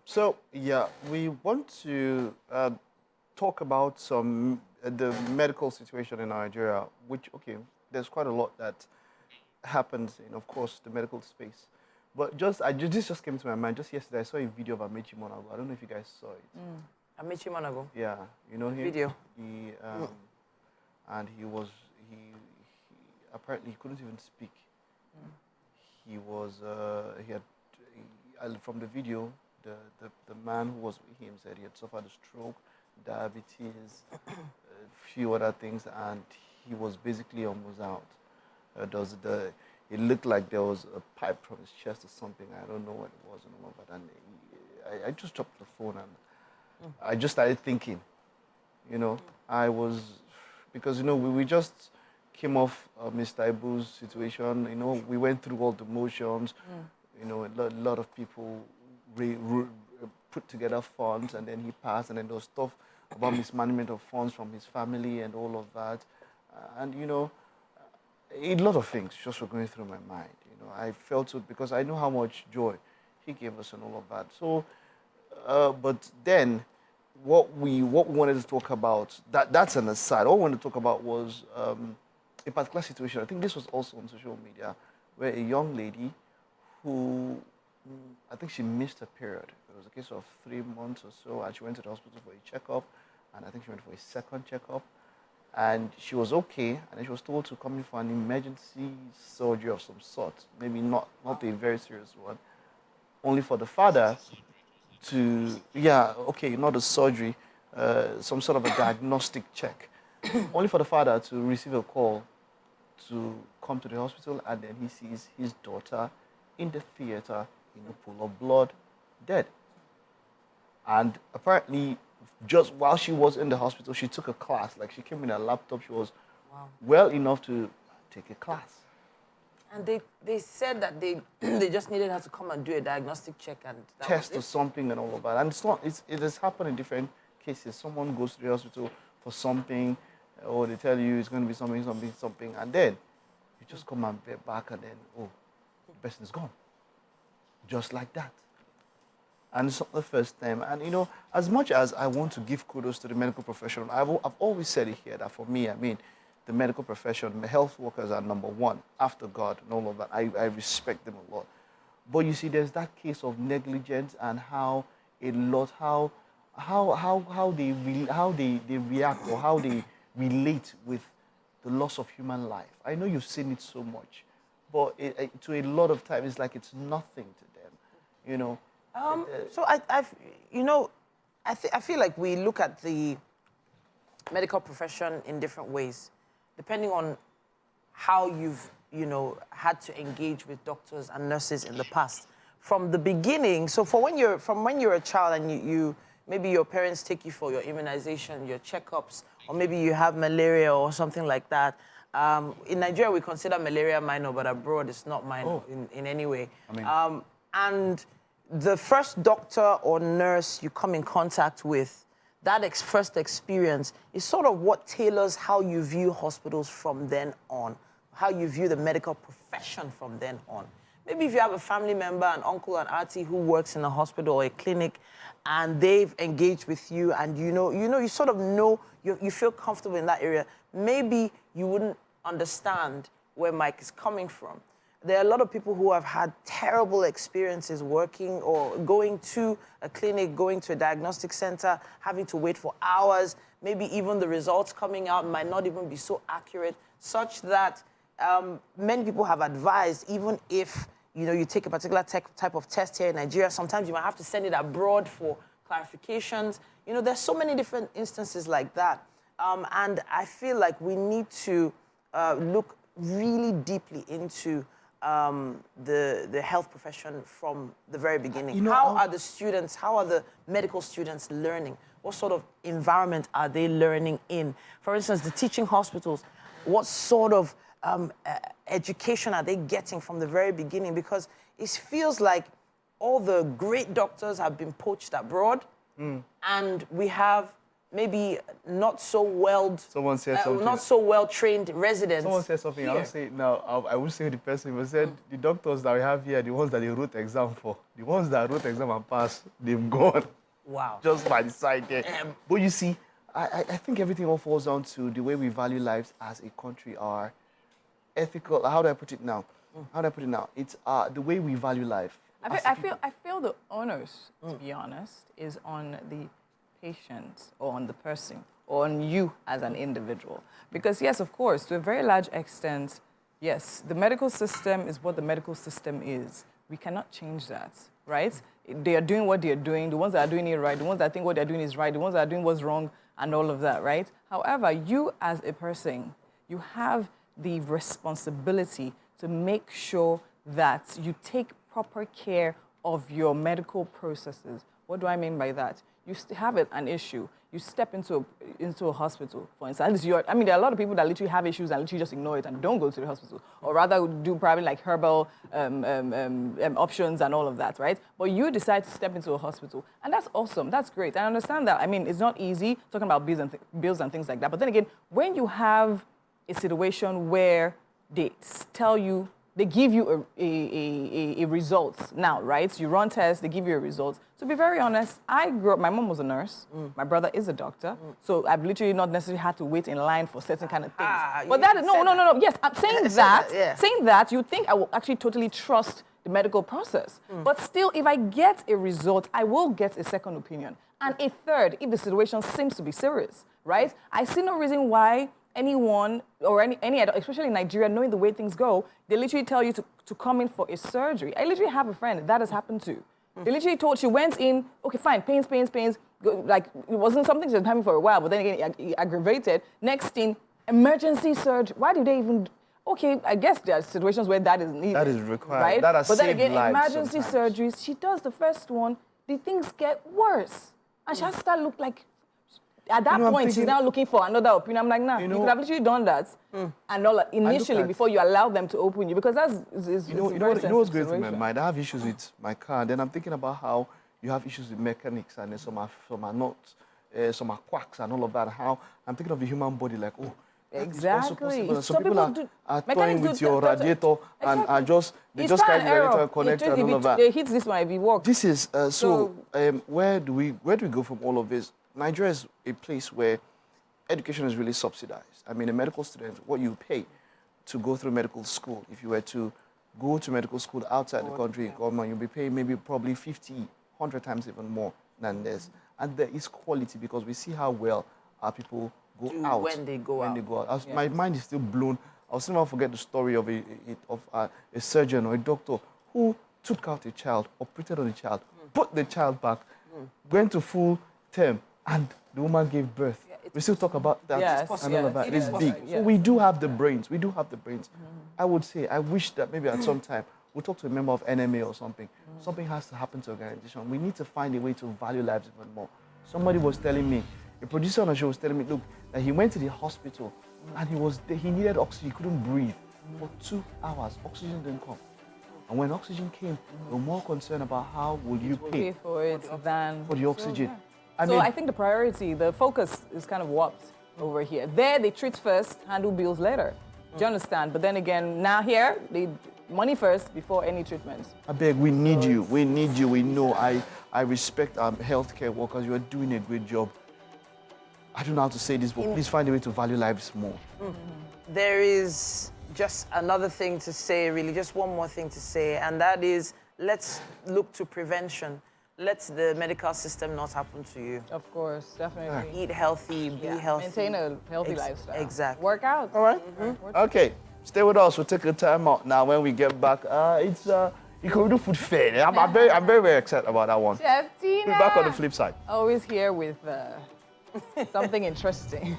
So, yeah, we want to talk about some the medical situation in Nigeria, which, okay, there's quite a lot that happens in, of course, the medical space. But this just came to my mind. Just yesterday, I saw a video of Amaechi Muonagor. I don't know if you guys saw it. Amaechi Muonagor? Yeah, you know him? Video. He, and he apparently he couldn't even speak. He was, from the video, the man who was with him said he had suffered a stroke, diabetes, a few other things, and he was basically almost out. It looked like there was a pipe from his chest or something. I don't know what it was and all of that. And I just dropped the phone and I just started thinking, you know, because, you know, we just came off Mr. Ibu's situation. You know, we went through all the motions. You know, a lot of people put together funds, and then he passed, and then there was stuff about mismanagement of funds from his family and all of that. And, you know, a lot of things just were going through my mind. You know, I felt it because I know how much joy he gave us and all of that. So, but then what we wanted to talk about, that's an aside. All we wanted to talk about was a particular situation. I think this was also on social media, where a young lady who, I think she missed her period. It was a case of 3 months or so, and she went to the hospital for a checkup, and I think she went for a second checkup. And she was okay, and then she was told to come in for an emergency surgery of some sort, maybe not a very serious one, only for the father to, not a surgery, some sort of a diagnostic check, only for the father to receive a call to come to the hospital, and then he sees his daughter in the theater in a pool of blood, dead. And apparently, just while she was in the hospital, she took a class. Like, she came in a laptop. She was well enough to take a class. And they said that they just needed her to come and do a diagnostic check and test or something and all of that. And it has happened in different cases. Someone goes to the hospital for something, or they tell you it's going to be something, and then you just come and be back, and then, oh, the person is gone. Just like that. And it's not the first time. And, you know, as much as I want to give kudos to the medical profession, I've always said it here that for me, I mean, the medical profession, the health workers are number one after God and all of that. I respect them a lot. But you see, there's that case of negligence and how they react or how they relate with the loss of human life. I know you've seen it so much, but to a lot of times it's like it's nothing to them, you know. So I feel like we look at the medical profession in different ways, depending on how you've, had to engage with doctors and nurses in the past. From the beginning, so from when you're a child and you maybe your parents take you for your immunization, your checkups, or maybe you have malaria or something like that. In Nigeria, we consider malaria minor, but abroad it's not minor in any way. And the first doctor or nurse you come in contact with, that first experience is sort of what tailors how you view hospitals from then on, how you view the medical profession from then on. Maybe if you have a family member, an uncle, an auntie who works in a hospital or a clinic, and they've engaged with you, and you sort of know, you feel comfortable in that area, maybe you wouldn't understand where Mike is coming from. There are a lot of people who have had terrible experiences working or going to a clinic, going to a diagnostic center, having to wait for hours. Maybe even the results coming out might not even be so accurate, such that many people have advised, even if you take a particular type of test here in Nigeria, sometimes you might have to send it abroad for clarifications. There's so many different instances like that. And I feel like we need to look really deeply into the health profession from the very beginning. How are the medical students learning? What sort of environment are they learning in? For instance, the teaching hospitals, what sort of education are they getting from the very beginning? Because it feels like all the great doctors have been poached abroad, and we have maybe not so well, Someone said something. not so well trained residents. Someone said something. here. I'll say now. I will say the person who said the doctors that we have here, the ones that they wrote exam for, the ones that wrote exam and passed, they've gone. Wow. Just by the side there. But you see, I think everything all falls down to the way we value lives as a country, our ethical. How do I put it now? How do I put it now? It's the way we value life. I feel the onus, to be honest, is on the patient or on the person or on you as an individual. Because yes, of course, to a very large extent, yes, the medical system is what the medical system is. We cannot change that, right? They are doing what they are doing, the ones that are doing it right, the ones that think what they're doing is right, the ones that are doing what's wrong, and all of that, right? However, you as a person, you have the responsibility to make sure that you take proper care of your medical processes. What do I mean by that? You have an issue. You step into a hospital, for instance. There are a lot of people that literally have issues and literally just ignore it and don't go to the hospital, or rather do probably like herbal options and all of that, right? But you decide to step into a hospital, and that's awesome. That's great. I understand that. I mean, it's not easy talking about bills and things like that. But then again, when you have a situation where they tell you, they give you a result now, right? You run tests, they give you a result. To be very honest, I grew up, my mom was a nurse, my brother is a doctor, so I've literally not necessarily had to wait in line for certain kind of things. But that is, no, yes, I'm saying that, you think I will actually totally trust the medical process. But still, if I get a result, I will get a second opinion. And a third, if the situation seems to be serious, right? I see no reason why anyone or any adult, especially in Nigeria, knowing the way things go, they literally tell you to come in for a surgery. I literally have a friend that has happened to. They literally told, she went in, okay, fine, pains. Like, it wasn't something she was having for a while, but then again, it aggravated. Next thing, emergency surgery. Why do they even, okay, I guess there are situations where that is needed. That is required. Right? That has but then saved again, lives emergency sometimes. surgeries, she does the first one, the things get worse. And she has to start look like, at that point, she's now looking for another opinion. I'm like, nah, you could have literally done that and all initially before you allow them to open you, because that's you know what's great in my mind? I have issues with my car, and then I'm thinking about how you have issues with mechanics, and then some are not, some are quacks and all of that. How I'm thinking of the human body, like, oh, exactly. Some people are toying with your radiator and are just carry the radiator and connect and all of that. They hit this one if it works. This is where do we go from all of this? Nigeria is a place where education is really subsidized. I mean, a medical student, what you pay to go through medical school, if you were to go to medical school outside the country, government, you'll be paying maybe probably 50, 100 times even more than this. And there is quality because we see how well our people go out. When they go out. My mind is still blown. I'll still never forget the story of a surgeon or a doctor who took out a child, operated on a child, put the child back, went to full term, and the woman gave birth. We still talk about that and all of that. It's big. So we do have the brains. We do have the brains. I would say, I wish that maybe at some time we'll talk to a member of NMA or something. Something has to happen to the organization. We need to find a way to value lives even more. Somebody was telling me, a producer on the show was telling me, look, that he went to the hospital and he needed oxygen. He couldn't breathe for 2 hours. Oxygen didn't come. And when oxygen came, they were more concerned about how will you pay for it than for the oxygen. I think the priority, the focus is kind of warped over here. There, they treat first, handle bills later. Do you understand? But then again, now here, they money first before any treatments. I beg, we need you. We need you. We know. I respect our healthcare workers. You are doing a great job. I don't know how to say this, but please find a way to value lives more. There is just another thing to say, really, just one more thing to say, and that is, let's look to prevention. Let the medical system not happen to you. Of course, definitely. Eat healthy, be healthy. Maintain a healthy lifestyle. Exactly. Work out. All right. Okay. Stay with us. We'll take a time out now. When we get back, it's Ikorodu Food Fair. I'm very excited about that one. Chef Tina. We'll be back on the flip side. Always here with something interesting.